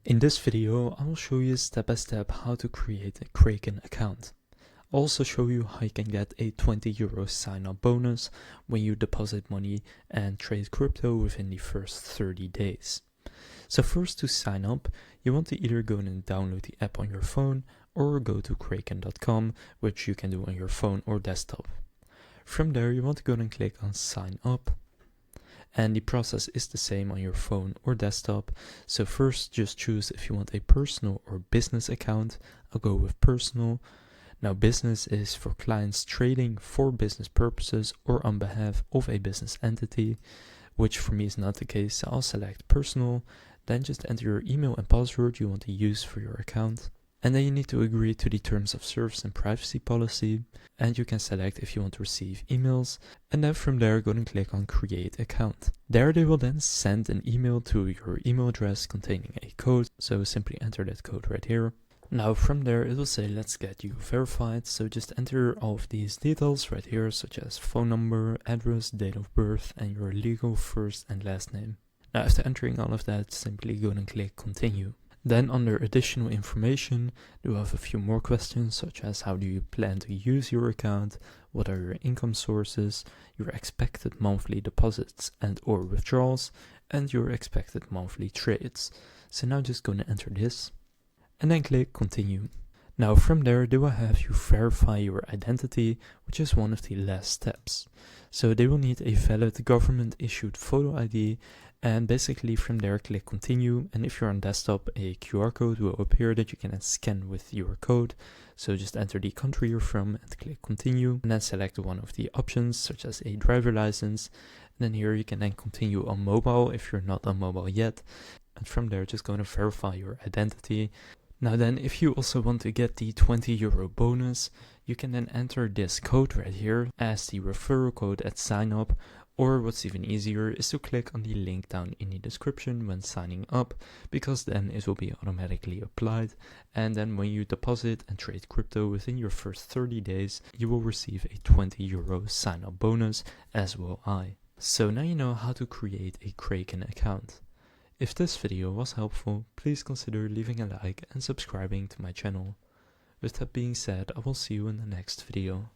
In this video, I will show you step by step how to create a Kraken account. I'll also show you how you can get a €20 sign-up bonus when you deposit money and trade crypto within the first 30 days. So first, to sign up, you want to either go and download the app on your phone or go to kraken.com, which you can do on your phone or desktop. From there, you want to go and click on sign up. And the process is the same on your phone or desktop. So first, just choose if you want a personal or business account. I'll go with personal. Now, business is for clients trading for business purposes or on behalf of a business entity, which for me is not the case. So I'll select personal, then just enter your email and password you want to use for your account. And then you need to agree to the terms of service and privacy policy, and you can select if you want to receive emails, and then from there go and click on create account. There they will then send an email to your email address containing a code, so simply enter that code right here. Now from there it will say let's get you verified, so just enter all of these details right here, such as phone number, address, date of birth, and your legal first and last name. Now after entering all of that, simply go and click continue. Then under additional information, you have a few more questions, such as how do you plan to use your account, what are your income sources, your expected monthly deposits and or withdrawals, and your expected monthly trades. So now just going to enter this, and then click continue. Now from there, they will have you verify your identity, which is one of the last steps. So they will need a valid government issued photo ID, and basically from there click continue, and if you're on desktop, a QR code will appear that you can scan with your code. So just enter the country you're from and click continue, and then select one of the options such as a driver license, and then here you can then continue on mobile if you're not on mobile yet, and from there just going to verify your identity. Now then, if you also want to get the €20 bonus, you can then enter this code right here as the referral code at sign up, or what's even easier is to click on the link down in the description when signing up, because then it will be automatically applied, and then when you deposit and trade crypto within your first 30 days, you will receive a €20 sign up bonus, as will I. So now you know how to create a Kraken account. If this video was helpful, please consider leaving a like and subscribing to my channel. With that being said, I will see you in the next video.